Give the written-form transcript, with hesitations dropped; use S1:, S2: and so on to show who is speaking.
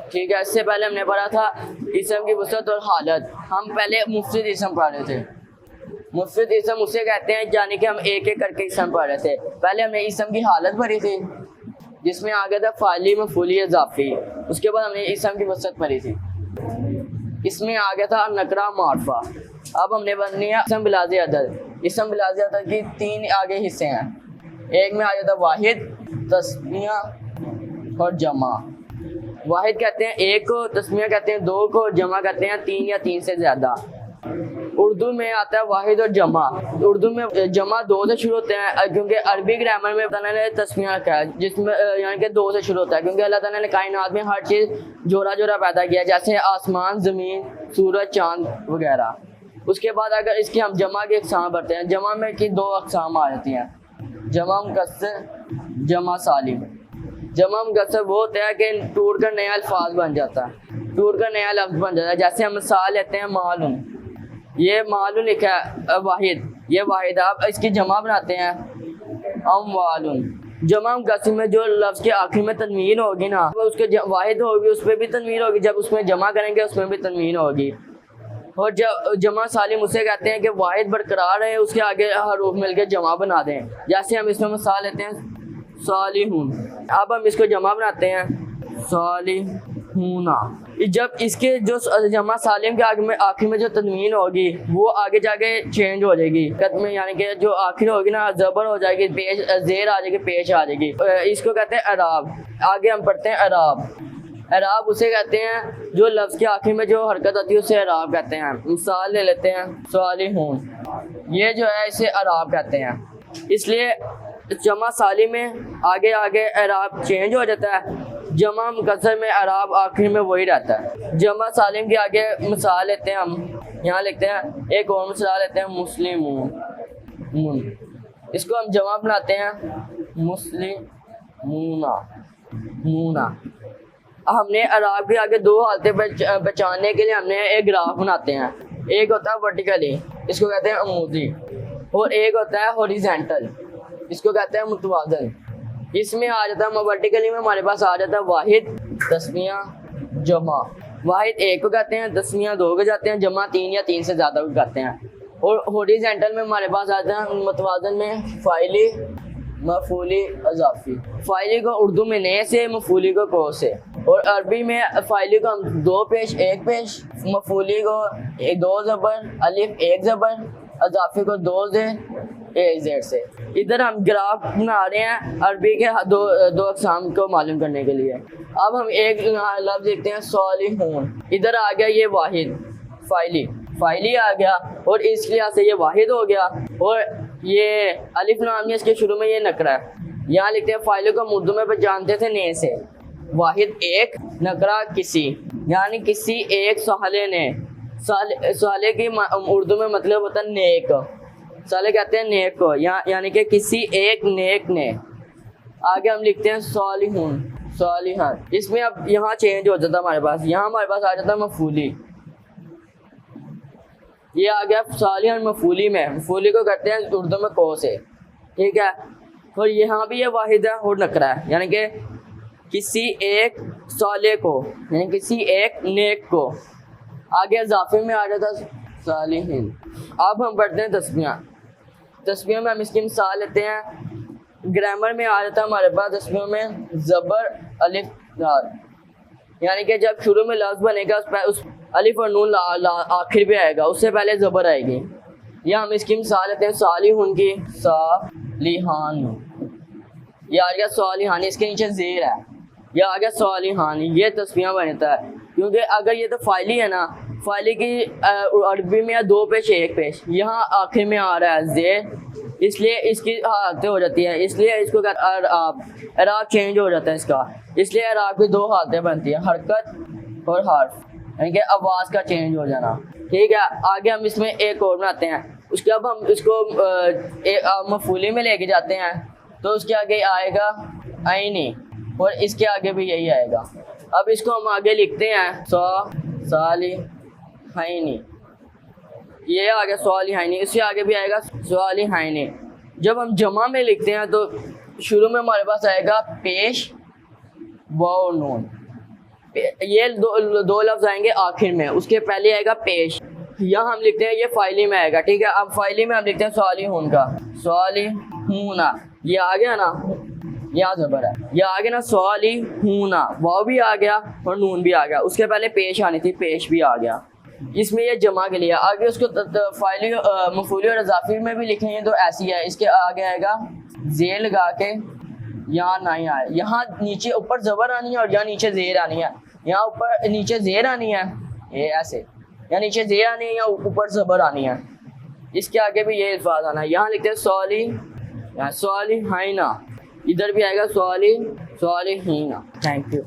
S1: ठीक है, इससे पहले हमने पढ़ा था इसम की वसअत और हालत। हम पहले मुफरद इसम पढ़ रहे थे। मुफरद इसम उसे कहते हैं यानी कि हम एक एक करके इसम पढ़ रहे थे। पहले हमने इसम की हालत पढ़ी थी जिसमें आ गया था फाइली, मफूली, इजाफी। उसके बाद हमने इसम की वसअत पढ़ी थी, इसमें आ गया था नकरा, मारफा। अब हमने पढ़नी है इसम बिलाज़े अदद। इसम बिलाज़े अदद की 3 आगे हिस्से हैं। एक में आ जाता है वाहिद, तस्मिया और जमा। वाहिद कहते हैं एक को, तस्मिया कहते हैं 2 को, जमा कहते हैं 3 या 3 से ज़्यादा। उर्दू में आता है वाहिद और जमा। उर्दू में जमा 2 से शुरू होते हैं क्योंकि अरबी ग्रामर में अल्लाह ने तस्मिया रखा है जिसमें यानी कि 2 से शुरू होता है, क्योंकि अल्लाह ताला ने कायनात में हर चीज़ जोड़ा जोड़ा पैदा किया, जैसे आसमान, ज़मीन, सूरज, चाँद वगैरह। उसके बाद अगर इसकी हम जमा की अक़साम पढ़ते हैं, जमा में की 2 अक़साम आ जाती हैं, जमा मुकस्सर, जमा सालिम। जमा मुकस्सर वो होता है कि टूट कर नया अल्फाज बन जाता है, टूट कर नया लफ्ज़ बन जाता है। जैसे हम मिसाल लेते हैं मालूम, ये मालूम लिखा है वाहिद, ये वाहिद। आप इसकी जमा बनाते हैं अमवालुन। जमा मुकस्सर में जो लफ्ज़ के आखिर में तनवीन होगी ना, वो उसके वाहिद होगी, उस पर भी तनवीन होगी, जब उसमें जमा करेंगे उसमें भी तनवीन होगी। और जब जमा सालिम उसे कहते हैं कि वाहिद बरकरार है, उसके आगे हरूफ मिलकर जमा बना दें। जैसे हम इसमें मिसाल लेते हैं सालिहून, अब हम इसको जमा बनाते हैं सालिहूना। जब इसके जो जमा सालिम के आखिर में जो तनवीन होगी वो आगे जाके चेंज हो जाएगी में, यानी कि जो आखिर होगी ना ज़बर हो जाएगी, पेश ज़ेर आ जाएगी, पेश आ जाएगी। इसको कहते हैं अराब। आगे हम पढ़ते हैं अराब। अराब उसे कहते हैं जो लफ्ज़ के आखिर में जो हरकत होती है उसे अराब कहते हैं। मिसाल ले लेते हैं सालिहून, ये जो है इसे अराब कहते हैं। इसलिए जमा सालिम में आगे आगे अराब चेंज हो जाता है, जमा मुकस्सर में अराब आखिर में वही रहता है। जमा सालिम के आगे मिसाल लेते हैं, हम यहाँ लिखते हैं एक और मिसाल लेते हैं मुस्लिमून। इसको हम जमा बनाते हैं मुस्लिमूना मूना। हमने अराब के आगे 2 हालतें बचाने के लिए हमने एक ग्राफ बनाते हैं। एक होता है वर्टिकली, इसको कहते हैं अमूदी, और एक होता है हॉरिजॉन्टल, इसको कहते हैं मुतवाज़न। इसमें आ जाता है वर्टिकली में हमारे पास आ जाता है वाहिद, तस्मिया, जमा। वाहिद 1 को कहते हैं, तस्मिया 2 को जाते हैं, जमा 3 या 3 से ज़्यादा को कहते हैं। और हॉरिजॉन्टल में हमारे पास आता है मुतवाज़न में फ़ाइली, मफूली, इज़ाफ़ी। फ़ाइली को उर्दू में ने से, मफूली को को से। और अरबी में फ़ाइली को हम 2 पेश 1 पेश, मफूली को 2 ज़बर, अलिफ 1 ज़बर, इज़ाफ़ी को 2 ज़ेर, 1 ज़ेर से। इधर हम ग्राफ बना रहे हैं अरबी के दो अक़साम को मालूम करने के लिए। अब हम एक लफ्ज़ लिखते हैं सालिहून। इधर आ गया ये वाहिद, फ़ाइली आ गया, और इस लिहाज से ये वाहिद हो गया। और ये अलिफ लाम इसके शुरू में ये नकरा है, यहाँ लिखते हैं फ़ाइल को हम उर्दू में जानते थे ने से। वाहिद 1, नकरा किसी, यानी किसी एक साले ने। साले की उर्दू में मतलब होता है नेक, साले कहते हैं नेक को, यानी कि किसी एक नेक ने। आगे हम लिखते हैं सालिहून, सालिहान। इसमें अब यहाँ चेंज हो जाता है हमारे पास, यहाँ हमारे पास आ जाता है मफूली। ये आ गया सालिहान मफूली में, मफूली को कहते हैं उर्दू में को से, ठीक है। और यहाँ भी ये वाहिद है और नकरा है, यानी कि किसी एक साले को, यानी किसी एक नेक को। आगे इज़ाफ़े में आ जाता सालिहीन। अब हम पढ़ते हैं तस्मिया। तस्मिया में हम इसकी मिसाल लेते हैं। ग्रामर में आ जाता है हमारे पास तस्मिया में ज़बर, अलिफ, दाल, यानी कि जब शुरू में लफ्ज़ बनेगा उस अलिफ और नून आखिर पे आएगा, उससे पहले ज़बर आएगी। या हम इसकी मिसाल लेते हैं सालिहून की, सालिहान। ये आ गया सालिहान, इसके नीचे ज़ेर है, यह आ गया सालिहान। ये तस्मिया बनता है, क्योंकि अगर ये तो फ़ाइली है ना, फ़ाइली की अरबी में 2 पेश 1 पेश, यहाँ आखिर में आ रहा है ज़ेर, इसलिए इसकी हालतें हो जाती हैं, इसलिए इसको अराब चेंज हो जाता है इसका। इसलिए अराब की 2 हालतें बनती हैं, हरकत और हर्फ, यानी कि आवाज़ का चेंज हो जाना, ठीक है। आगे हम इसमें एक और बनाते हैं। उसके अब हम इसको मफूली में लेके जाते हैं, तो उसके आगे आएगा आईनी, और इसके आगे भी यही आएगा। अब इसको हम आगे लिखते हैं सालिहाइनी, ये आ गया सालिहाइनी, इससे आगे भी आएगा सालिहाइनी। जब हम जमा में लिखते हैं तो शुरू में हमारे पास आएगा पेश वाव नून, ये दो लफ्ज आएंगे आखिर में, उसके पहले आएगा पेश। यहाँ हम लिखते हैं ये फाइली में आएगा, ठीक है। अब फाइली में हम लिखते हैं सालिहून का, सालिहूना, ये आ गया ना, यहाँ ज़बर है, ये आ गया ना सालिहूना, वाव भी आ गया और नून भी आ गया। उसके पहले पेश आनी थी, पेश भी आ गया। इसमें ये जमा के लिए आगे उसको फाइली मफूली और इजाफी में भी लिखेंगे तो ऐसी है। इसके आगे आएगा जेल लगा के, यहाँ नहीं आए, यहाँ नीचे ऊपर ज़बर आनी है और यहाँ नीचे जेर आनी है। यहाँ ऊपर नीचे जेर आनी है, ये ऐसे, यहाँ नीचे जेर आनी है, यहाँ ऊपर ज़बर आनी है। इसके आगे भी ये अल्फाज आना है। यहाँ लिखते हैं सॉली, यहाँ सॉलिहीना, इधर भी आएगा सॉलिहीना। Thank you.